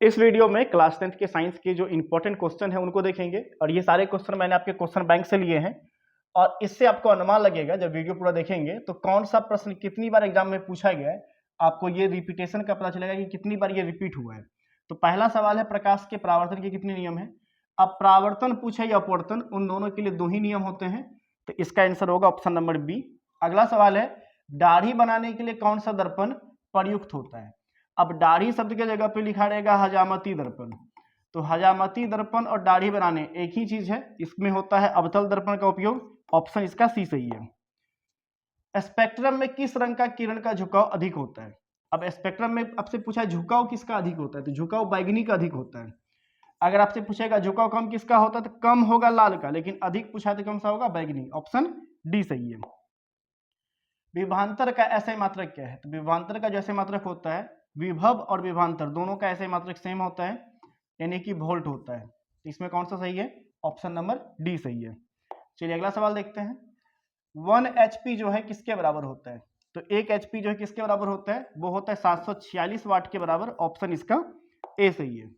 इस वीडियो में class 10th के साइंस के जो इंपॉर्टेंट क्वेश्चन है उनको देखेंगे और ये सारे क्वेश्चन मैंने आपके क्वेश्चन बैंक से लिए हैं और इससे आपको अनुमान लगेगा जब वीडियो पूरा देखेंगे तो कौन सा प्रश्न कितनी बार एग्जाम में पूछा गया है, आपको ये रिपीटेशन का पता चलेगा कि कितनी बार ये रिपीट हुआ है। तो पहला सवाल है प्रकाश के परावर्तन के कितने नियम है। अब परावर्तन पूछे या अपवर्तन, उन दोनों के लिए दो ही नियम होते हैं, तो इसका आंसर होगा ऑप्शन नंबर बी। अगला सवाल है दाढ़ी बनाने के लिए कौन सा दर्पण प्रयुक्त होता है। अब दाढ़ी शब्द के जगह पे लिखा रहेगा हजामती दर्पण, तो हजामती दर्पण और दाढ़ी बनाने एक ही चीज है, इसमें होता है अवतल दर्पण का उपयोग। ऑप्शन इसका सी सही है। स्पेक्ट्रम में किस रंग का किरण का झुकाव अधिक होता है। अब स्पेक्ट्रम में आपसे पूछा है झुकाव किसका अधिक होता है, तो झुकाव बैगनी का अधिक होता है। अगर आपसे पूछेगा झुकाव कम किसका होता है, तो कम होगा लाल का, लेकिन अधिक पूछा तो कौन सा होगा, बैगनी। ऑप्शन डी सही है। विभवांतर का ऐसे मात्रक क्या है, तो विभवांतर का जो ऐसे मात्रक होता है, विभव और विभवांतर दोनों का ऐसे मात्रक सेम होता है, यानी कि वोल्ट होता है। तो इसमें कौन सा सही है, ऑप्शन नंबर डी सही है। चलिए अगला सवाल देखते हैं। 1 HP जो है किसके बराबर होता है, तो 1 HP जो है किसके बराबर होता है, वो होता है 746 वाट के बराबर। ऑप्शन इसका ए सही है।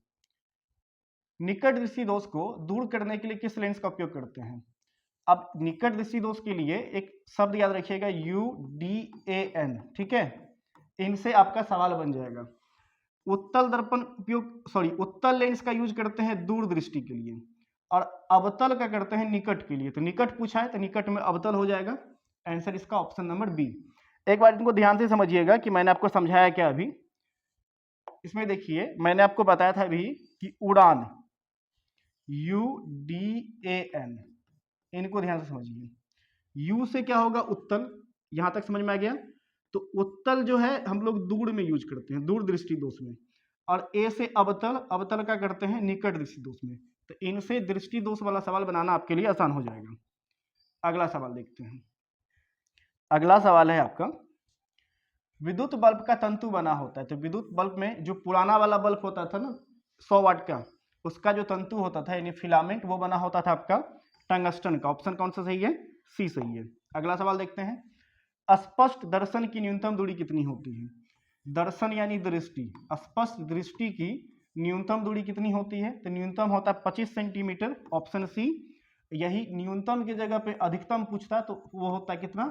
निकट दृष्टि दोष को दूर करने के लिए किस लेंस का उपयोग करते हैं। अब निकट दृष्टि दोष के लिए एक शब्द याद रखिएगा, UDAN, ठीक है, इनसे आपका सवाल बन जाएगा। उत्तल दर्पण उपयोग उत्तल लेंस का यूज करते हैं दूर दृष्टि के लिए और अवतल का करते हैं निकट के लिए। तो निकट पूछा है तो निकट में अवतल हो जाएगा। आंसर इसका ऑप्शन नंबर बी। एक बार इनको ध्यान से समझिएगा कि मैंने आपको समझाया क्या अभी। इसमें देखिए मैंने आपको बताया था अभी कि उड़ान, UDAN, इनको ध्यान से समझिए। यू से क्या होगा, उत्तल, यहां तक समझ में आ गया। तो उत्तल जो है हम लोग दूर में यूज करते हैं, दूर दृष्टि दोष में, और ए से अवतल, अवतल का करते हैं निकट दृष्टि दोष में। तो इनसे दृष्टि दोष वाला सवाल बनाना आपके लिए आसान हो जाएगा। अगला सवाल देखते हैं। अगला सवाल है आपका, विद्युत बल्ब का तंतु बना होता है। तो विद्युत बल्ब में जो पुराना वाला बल्ब होता था ना 100 वाट का, उसका जो तंतु होता था यानी फिलामेंट, वो बना होता था आपका टंगस्टन का। ऑप्शन कौन सा सही है, सी सही है। अगला सवाल देखते हैं। स्पष्ट दर्शन की न्यूनतम दूरी कितनी होती है। दर्शन यानी दृष्टि, स्पष्ट दृष्टि की न्यूनतम दूरी कितनी होती है, तो न्यूनतम होता है 25 सेंटीमीटर। Option C. यही न्यूनतम की जगह पे अधिकतम पूछता तो वो होता है कितना,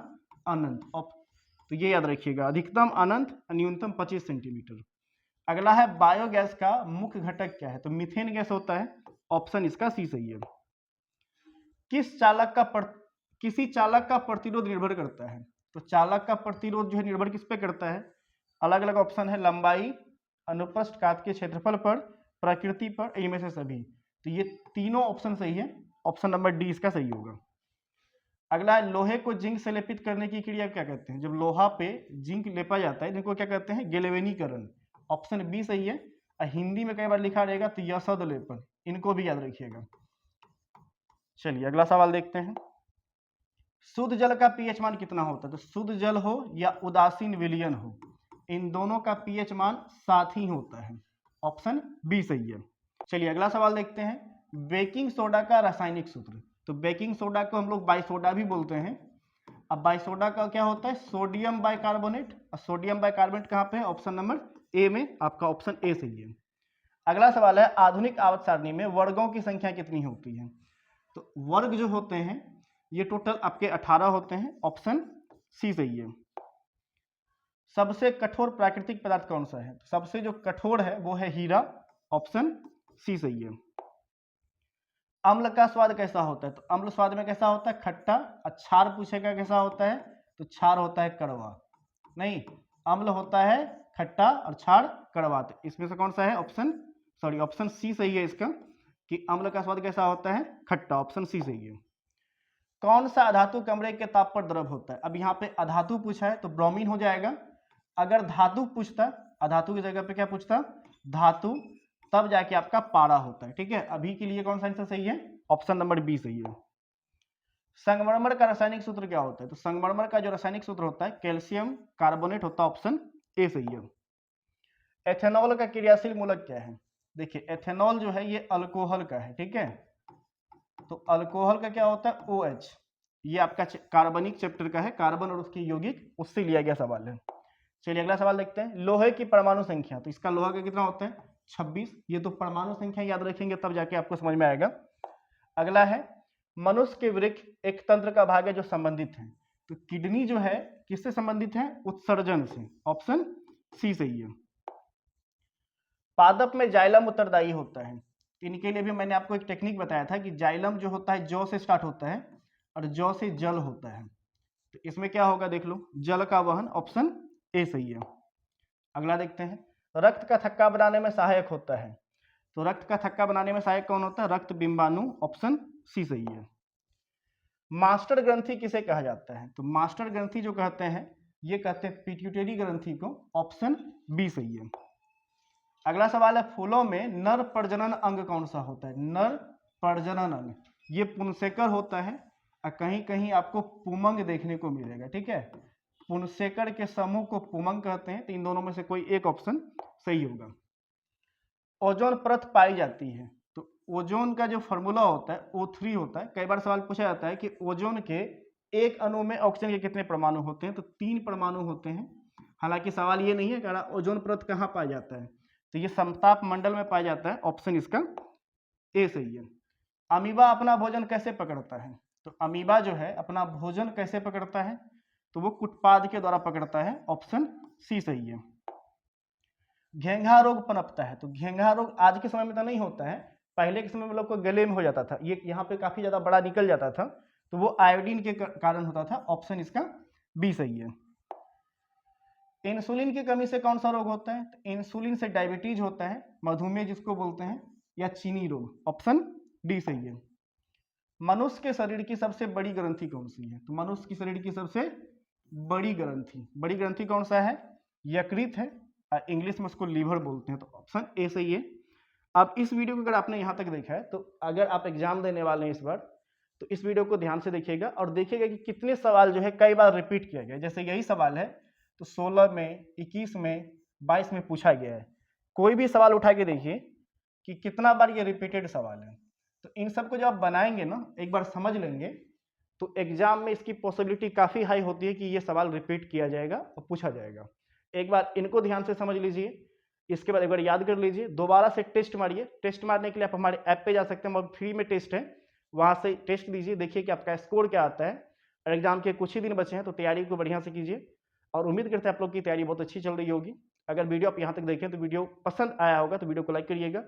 अनंत। तो ये याद रखिएगा, अधिकतम अनंत, न्यूनतम 25 सेंटीमीटर। अगला है बायोगैस का मुख्य घटक क्या है, तो मीथेन गैस होता है। ऑप्शन इसका सी सही है। किसी चालक का प्रतिरोध निर्भर करता है, तो चालक का प्रतिरोध जो है निर्भर किस पे करता है। अलग अलग ऑप्शन है, लंबाई, अनुप्रस्थ काट के क्षेत्रफल पर, प्रकृति पर, इनमें से सभी। तो ये तीनों ऑप्शन सही है। ऑप्शन नंबर डी इसका सही होगा। अगला है लोहे को जिंक से लेपित करने की क्रिया क्या कहते हैं। जब लोहा पे जिंक लेपा जाता है इनको क्या कहते हैं, गैल्वेनीकरण। ऑप्शन बी सही है। हिंदी में कई बार लिखा रहेगा तो यशद लेपन, इनको भी याद रखिएगा। चलिए अगला सवाल देखते हैं। शुद्ध जल का पीएच मान कितना होता है, तो शुद्ध जल हो या उदासीन विलयन हो, इन दोनों का पीएच मान 7 ही होता है। ऑप्शन बी सही है। चलिए अगला सवाल देखते हैं। बेकिंग सोडा का रासायनिक सूत्र, तो बेकिंग सोडा को हम लोग बाइसोडा भी बोलते हैं। अब बाइसोडा का क्या होता है, सोडियम बाइकार्बोनेट, और सोडियम बाइकार्बोनेट कहाँ पे है, ऑप्शन नंबर ए में, आपका ऑप्शन ए सही है। अगला सवाल है आधुनिक आवर्त सारणी में वर्गों की संख्या कितनी होती है, तो वर्ग जो होते हैं ये टोटल आपके 18 होते हैं। ऑप्शन सी सही है। सबसे कठोर प्राकृतिक पदार्थ कौन सा है, तो सबसे जो कठोर है वो है हीरा। ऑप्शन सी सही है। अम्ल का स्वाद कैसा होता है, तो अम्ल स्वाद में कैसा होता है, खट्टा। क्षार पूछेगा कैसा होता है, तो क्षार होता है कड़वा। नहीं, अम्ल होता है खट्टा और क्षार कड़वा। तो इसमें से कौन सा है, ऑप्शन सी सही है इसका, कि अम्ल का स्वाद कैसा होता है, खट्टा। ऑप्शन सी सही है। कौन सा अधातु कमरे के ताप पर द्रव होता है। अब यहाँ पे अधातु पूछा है तो ब्रोमीन हो जाएगा। अगर धातु पूछता, अधातु की जगह पे क्या पूछता, धातु, तब जाके आपका पारा होता है। ठीक है, अभी के लिए कौन सा आंसर सही है, ऑप्शन नंबर बी सही है। संगमरमर का रासायनिक सूत्र क्या होता है, तो संगमरमर का जो रासायनिक सूत्र होता है कैल्शियम कार्बोनेट होता है। ऑप्शन ए सही है। एथेनॉल का क्रियाशील मूलक क्या है, देखिए एथेनॉल जो है ये अल्कोहल का है। ठीक है, तो अल्कोहल का क्या होता है, OH। ये आपका कार्बनिक चैप्टर का है, कार्बन और उसकी यौगिक, उससे लिया गया सवाल है। चलिए अगला सवाल देखते हैं। लोहे की परमाणु संख्या, तो इसका लोहा का कितना होता है, 26। ये तो परमाणु संख्या याद रखेंगे तब जाके आपको समझ में आएगा। अगला है मनुष्य के वृक्क एक तंत्र का भाग है जो संबंधित है। तो किडनी जो है किससे संबंधित है? उत्सर्जन से। ऑप्शन सी सही है। पादप में जाइलम उत्तरदायी होता है। इनके लिए भी मैंने आपको एक टेक्निक बताया था कि जाइलम जो होता है जौ से स्टार्ट होता है और जौ से जल होता है। तो इसमें क्या होगा देख लो, जल का वहन। ऑप्शन ए सही है। अगला देखते हैं, रक्त का थक्का बनाने में सहायक होता है। तो रक्त का थक्का बनाने में सहायक कौन होता है? रक्त बिंबाणु। ऑप्शन सी सही है। मास्टर ग्रंथि किसे कहा जाता है? तो मास्टर ग्रंथि जो कहते हैं ये कहते हैं पिट्यूटरी ग्रंथि को। ऑप्शन बी सही है। अगला सवाल है, फूलों में नर प्रजनन अंग कौन सा होता है? नर प्रजनन अंग ये पुंसेकर होता है और कहीं कहीं आपको पुमंग देखने को मिलेगा। ठीक है, पुंसेकर के समूह को पुमंग कहते हैं। तो इन दोनों में से कोई एक ऑप्शन सही होगा। ओजोन परत पाई जाती है। तो ओजोन का जो फॉर्मूला होता है O3 होता है। कई बार सवाल पूछा जाता है कि ओजोन के एक अणु में ऑक्सीजन के कितने परमाणु होते हैं? तो 3 परमाणु होते हैं। हालांकि सवाल ये नहीं है कि ओजोन परत कहाँ पाया जाता है, तो ये समताप मंडल में पाया जाता है। ऑप्शन इसका ए सही है। अमीबा अपना भोजन कैसे पकड़ता है? तो अमीबा जो है अपना भोजन कैसे पकड़ता है? तो वो कुटपाद के द्वारा पकड़ता है। ऑप्शन सी सही है। घेंघा रोग पनपता है। तो घेंघा रोग आज के समय में तो नहीं होता है, पहले के समय में लोग को गले में हो जाता था, ये यहाँ पे काफी ज्यादा बड़ा निकल जाता था, तो वो आयोडीन के कारण होता था। ऑप्शन इसका बी सही है। इंसुलिन की कमी से कौन सा रोग होता है? तो इंसुलिन से डायबिटीज होता है, मधुमेह जिसको बोलते हैं, या चीनी रोग। ऑप्शन डी सही है। मनुष्य के शरीर की सबसे बड़ी ग्रंथि कौन सी है? तो मनुष्य की शरीर की सबसे बड़ी ग्रंथि कौन सा है? यकृत है, इंग्लिश में उसको लीवर बोलते हैं। तो ऑप्शन ए सही है। अब इस वीडियो को अगर आपने यहाँ तक देखा है तो अगर आप एग्जाम देने वाले हैं इस बार, तो इस वीडियो को ध्यान से देखिएगा और देखिएगा कि कितने सवाल जो है कई बार रिपीट किया गया। जैसे यही सवाल है तो 16 में, 21 में, 22 में पूछा गया है। कोई भी सवाल उठा के देखिए कि कितना बार ये रिपीटेड सवाल है। तो इन सबको जब आप बनाएंगे ना, एक बार समझ लेंगे, तो एग्जाम में इसकी पॉसिबिलिटी काफ़ी हाई होती है कि ये सवाल रिपीट किया जाएगा और पूछा जाएगा। एक बार इनको ध्यान से समझ लीजिए, इसके बाद एक बार याद कर लीजिए, दोबारा से टेस्ट मारिए। टेस्ट मारने के लिए आप हमारे ऐप पे जा सकते हैं, और फ्री में टेस्ट है, वहाँ से टेस्ट दीजिए, देखिए कि आपका स्कोर क्या आता है। और एग्जाम के कुछ ही दिन बचे हैं तो तैयारी को बढ़िया से कीजिए और उम्मीद करते हैं आप लोग की तैयारी बहुत अच्छी चल रही होगी। अगर वीडियो आप यहाँ तक देखें तो वीडियो पसंद आया होगा तो वीडियो को लाइक करिएगा,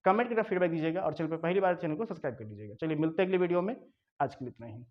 कमेंट करके फीडबैक दीजिएगा और चैनल पर पहली बार चैनल को सब्सक्राइब कर लीजिएगा। चलिए मिलते हैं अगली वीडियो में, आज के लिए इतना ही।